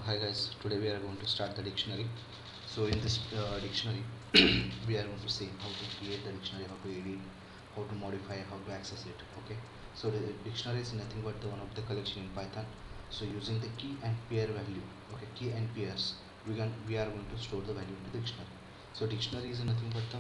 Hi guys, today we are going to start the dictionary. So in this dictionary we are going to see how to create the dictionary, how to edit, how to modify, how to access it. Okay, so the dictionary is nothing but the one of the collection in Python. So using the key and pair value, okay, key and pairs, we are going to store the value in the dictionary. So dictionary is nothing but the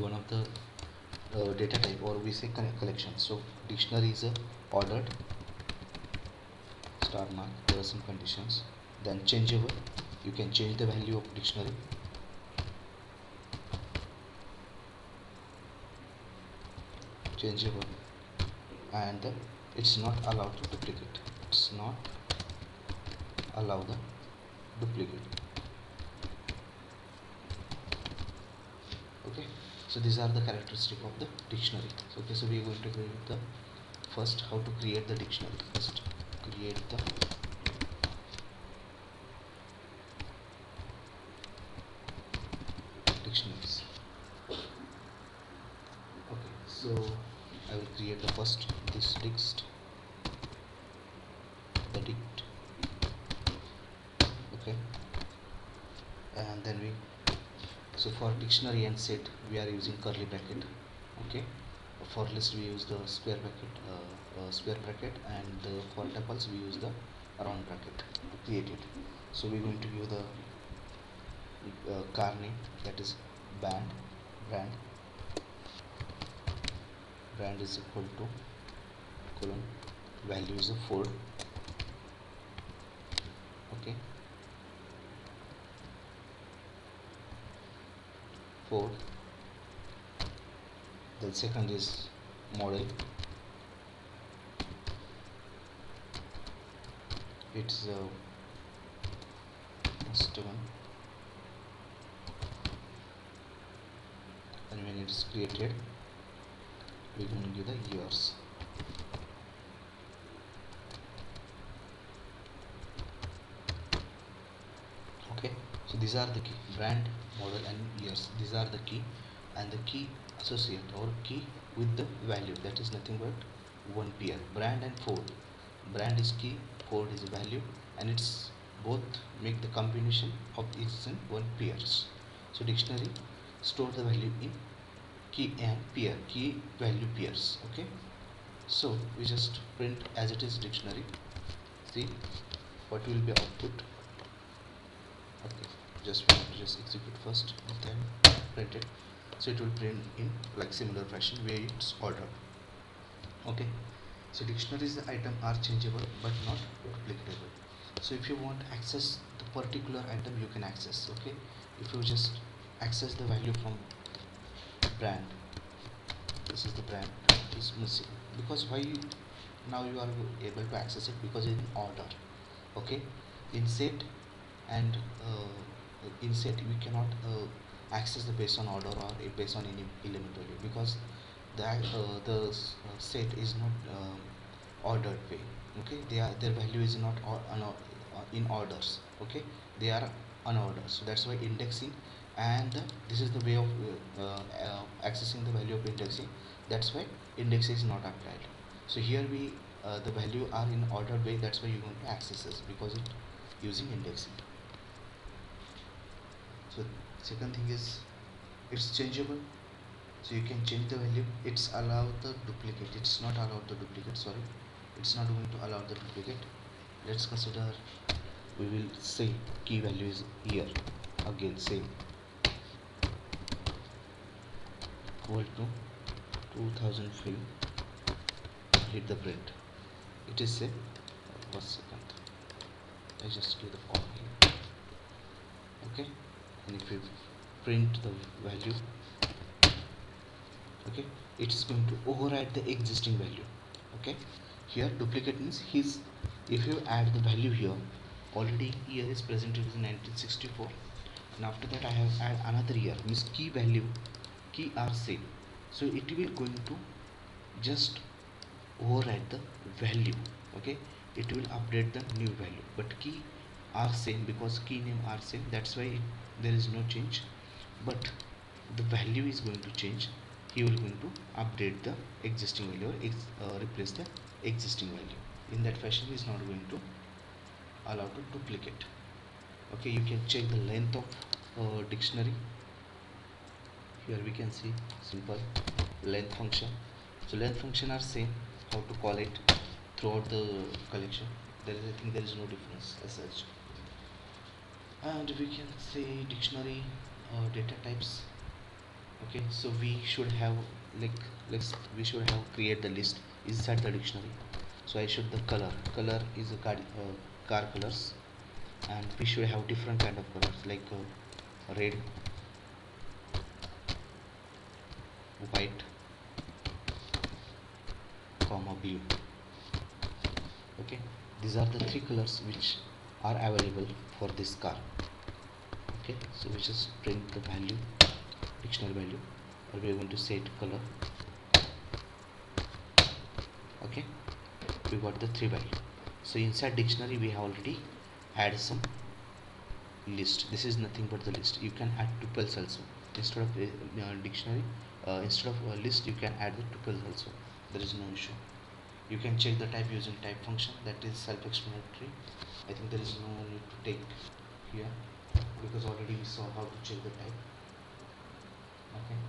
one of the data type, or we say collection. So dictionary is a ordered star mark, there are some conditions. Then changeable, you can change the value of dictionary. Changeable, and it's not allowed to duplicate. It's not allow the duplicate. Okay, so these are the characteristic of the dictionary. So okay, so we are going to create the first how to create the dictionary. First create the dictionaries. Okay, so I will create the first this dict, the dict. Okay, and then we, so for dictionary and set we are using curly bracket. Okay, for list we use the square bracket, and for tuples we use the round bracket to create it. So we're going to give the car name, that is band brand. Brand is equal to colon, value is a Ford. Okay, Ford. Then second is model, it's first one, and when it is created we're going to give the years. Okay, so these are the key: brand, model, and years. These are the key, and the key associate or key with the value, that is nothing but one pair. Brand and Ford. Brand is key, Ford is value, and it's both make the combination of each in one pairs. So dictionary store the value in key and pair, key value pairs. Okay, so we just print as it is dictionary. See what will be output. Okay, just we have to just execute first and then print it. So it will print in like similar fashion where it's ordered. Okay, so dictionaries the item are changeable but not duplicatable. So if you want access the particular item, you can access. Okay, if you just access the value from brand, this is the brand is missing, because why now you are able to access it, because it's in order. Okay, in set and in set we cannot access the based on order or based on any element value, because the set is not ordered way. Okay, their value is not in orders. Okay, they are unordered, so that's why indexing, and this is the way of accessing the value of indexing. That's why index is not applied. So here we the value are in ordered way, that's why you're going to access this, because it using indexing. So second thing is it's changeable, so you can change the value. It's allow the duplicate, it's not allow the duplicate, sorry, it's not going to allow the duplicate. Let's consider, we will say key value is here, again same, equal to 2005, hit the print. It is same. 1 second, I just give the form here. Okay, and if you print the value, okay, it is going to override the existing value. Okay, here duplicate means his, if you add the value here, already year is presented as 1964, and after that I have add another year, means key value, key are same, so it will going to just override the value. Okay, it will update the new value, but key are same because key name are same, that's why there is no change, but the value is going to change. He will going to update the existing value or replace the existing value. In that fashion he is not going to allow to duplicate. Okay, you can check the length of dictionary. Here we can see simple length function. So length function are same, how to call it throughout the collection. I think there is no difference as such. And we can say dictionary data types. Okay, so we should have, like, we should have create the list inside the dictionary. So I should the color is a car colors, and we should have different kind of colors like red, white, comma blue. Okay, these are the three colors which are available for this car. Okay, so we just print the value, dictionary value, or we are going to set color. Okay, we got the three value. So inside dictionary we have already had some list. This is nothing but the list. You can add tuples also instead of dictionary. Instead of a list, you can add the tuples also. There is no issue. You can check the type using type function. That is self-explanatory. I think there is no need to take here because already we saw how to check the type. Okay.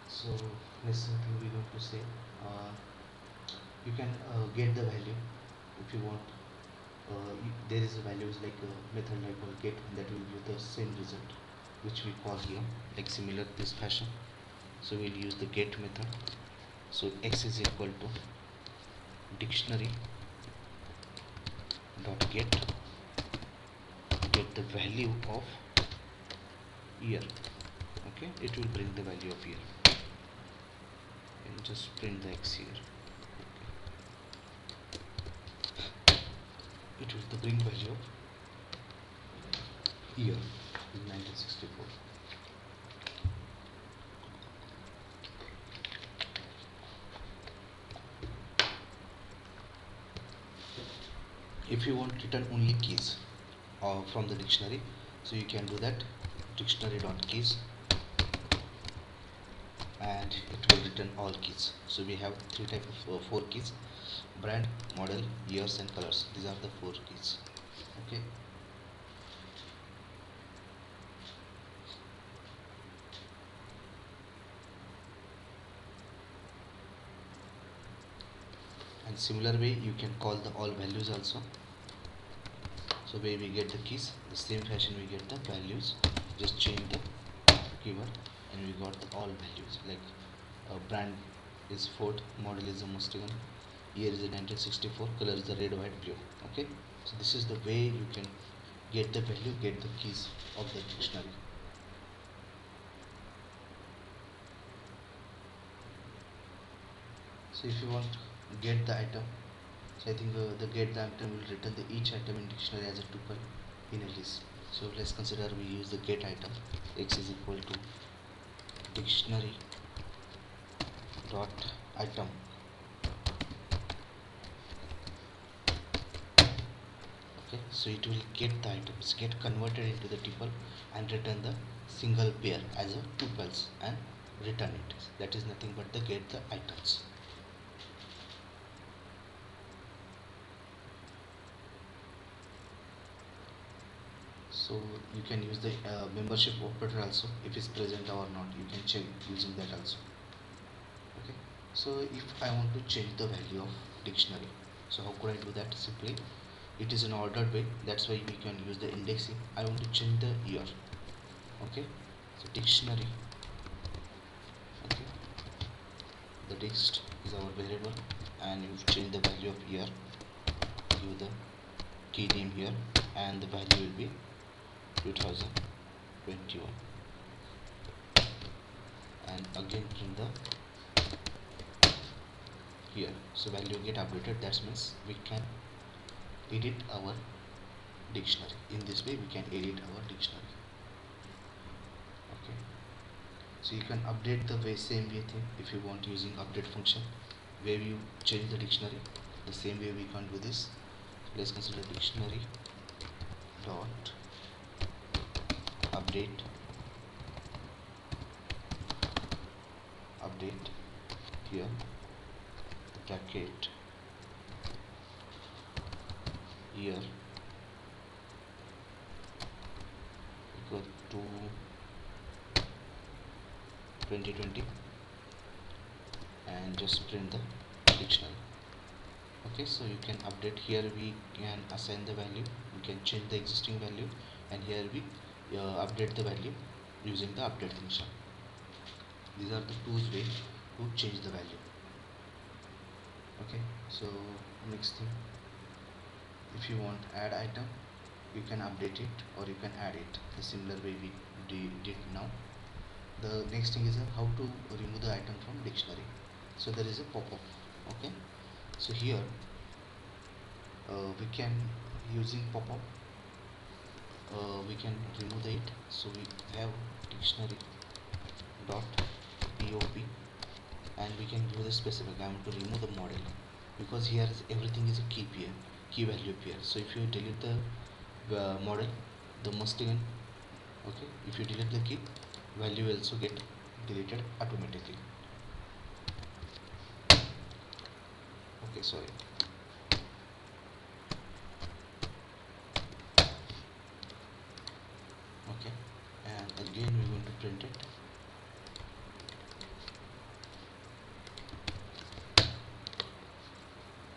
So next something we're going to say. You can get the value if you want. There is a values like a method like get that will give the same result, which we call here like similar this fashion. So we'll use the get method. So x is equal to dictionary dot get the value of year. Okay, it will bring the value of year, and just print the x here. Okay. It will the bring value of year in 1964. If you want return only keys from the dictionary, so you can do that, dictionary dot keys, and it will return all keys. So we have three type of four keys: brand, model, years, and colors. These are the four keys. Okay. And similar way you can call the all values also. So where we get the keys, the same fashion we get the values. Just change the keyword and we got the all values. Like brand is Ford, model is a Mustang, year is 1964, color is the red, white, blue. Okay, so this is the way you can get the value, get the keys of the dictionary. So if you want get the item, so I think the get the item will return the each item in dictionary as a tuple in a list. So let's consider we use the get item. X is equal to dictionary dot item. Okay, so it will get the items, get converted into the tuple and return the single pair as a tuples and return it. That is nothing but the get the items. So you can use the membership operator also if it's present or not. You can check using that also. Okay, so if I want to change the value of dictionary, so how could I do that? Simply, it is an ordered way, that's why we can use the indexing. I want to change the year. Okay, so dictionary. Okay, the text is our variable and you change the value of year, give the key name here, and the value will be 2021, and again print the here. So value get updated, that means we can edit our dictionary. In this way we can edit our dictionary. Okay, so you can update the way same way thing if you want using update function where you change the dictionary. The same way we can do this. Let's consider dictionary dot update here bracket here equal to 2020 and just print the dictionary. Okay, so you can update here, we can assign the value, we can change the existing value, and here we update the value using the update function. These are the two ways to change the value. Okay, so next thing, if you want add item, you can update it or you can add it the similar way we did now. The next thing is how to remove the item from dictionary. So there is a pop-up. Okay, so here we can, using pop-up, we can remove it. So we have dictionary dot pop and we can give the specific, I want to remove the model, because here is everything is a key pair, key value pair. So if you delete the model, the must again, okay, if you delete the key, value will also get deleted automatically. Okay, sorry. Okay, and again we're going to print it.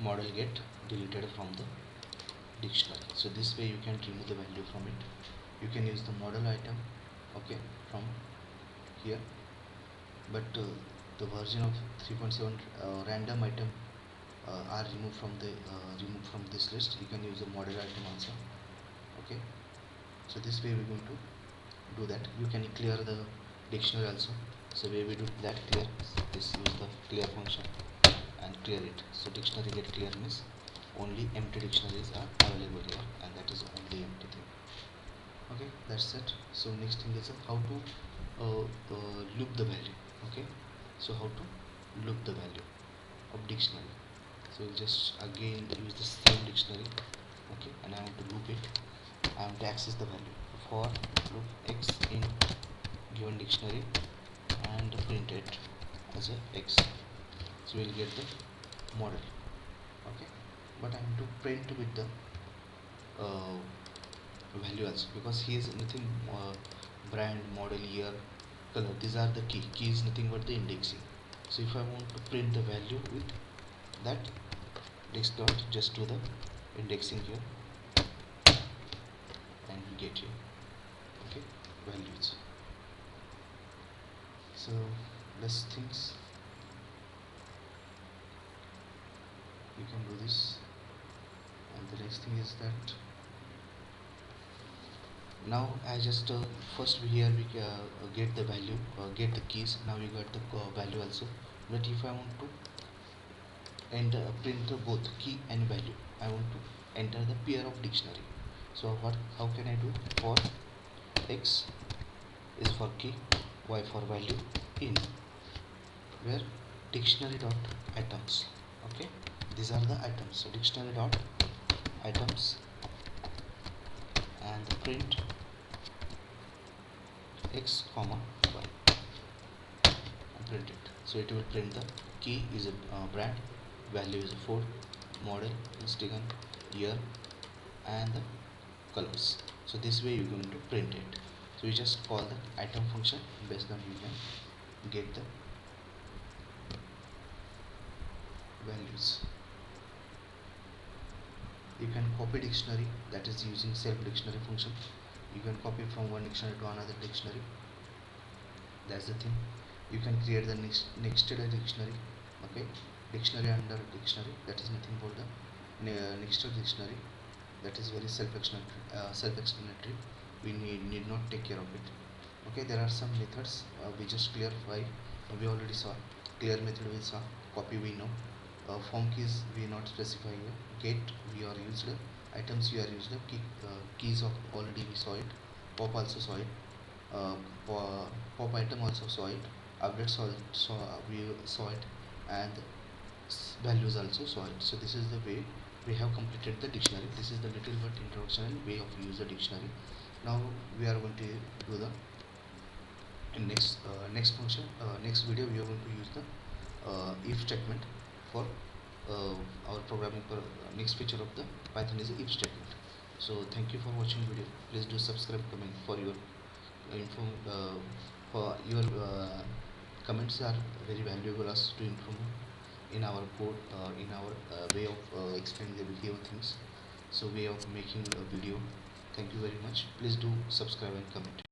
Model get deleted from the dictionary. So this way you can remove the value from it. You can use the model item, okay, from here, but the version of 3.7 random item are removed from this list. You can use the model item also. Okay, so this way we're going to do that. You can clear the dictionary also. So way we do that, clear, this use the clear function and clear it. So dictionary get clear means only empty dictionaries are available here, and that is only empty thing. Okay, that's it. So next thing is how to loop the value. Okay, so how to loop the value of dictionary. So we'll just again use the same dictionary. Okay, and I want to loop it. I want to access the value for loop x in given dictionary and print it as a x. So we'll get the model. Okay, but I want to print with the uh, value also, because here is nothing brand, model, year, color, these are the key is nothing but the indexing. So if I want to print the value with that, this dot, just do the indexing here and we get here, okay, values. So less things, you can do this. And the next thing is that now I just first here we get the value, get the keys. Now we got the value also. But if I want to enter print the both key and value, I want to enter the pair of dictionary. So how can I do? For x is for key, y for value, in where dictionary dot items. Okay, these are the items. So dictionary dot items and print x comma y and print it. So it will print the key is a brand, value is a food, model is taken, year, and the colors. So this way you're going to print it. So you just call the item function, based on you can get the values. You can copy dictionary, that is using self dictionary function. You can copy from one dictionary to another dictionary. That's the thing. You can create the nested dictionary. Okay, dictionary under dictionary, that is nothing but the nested dictionary. That is very self-explanatory. We need not take care of it. Okay, there are some methods we just clarify. We already saw clear method, we saw copy, we know form keys we not specify here, get we are used, items we are used, keys of already we saw it, pop also saw it, uh, pop item also saw it, updates also we saw it, and values also saw it. So this is the way we have completed the dictionary. This is the little bit introduction way of use the dictionary. Now we are going to do the next function, next video we are going to use the if statement for our programming next feature of the Python is if statement. So thank you for watching video. Please do subscribe, comment for your info. For your comments are very valuable us to improve in our code, in our way of explaining the behavior things. So way of making a video. Thank you very much. Please do subscribe and comment.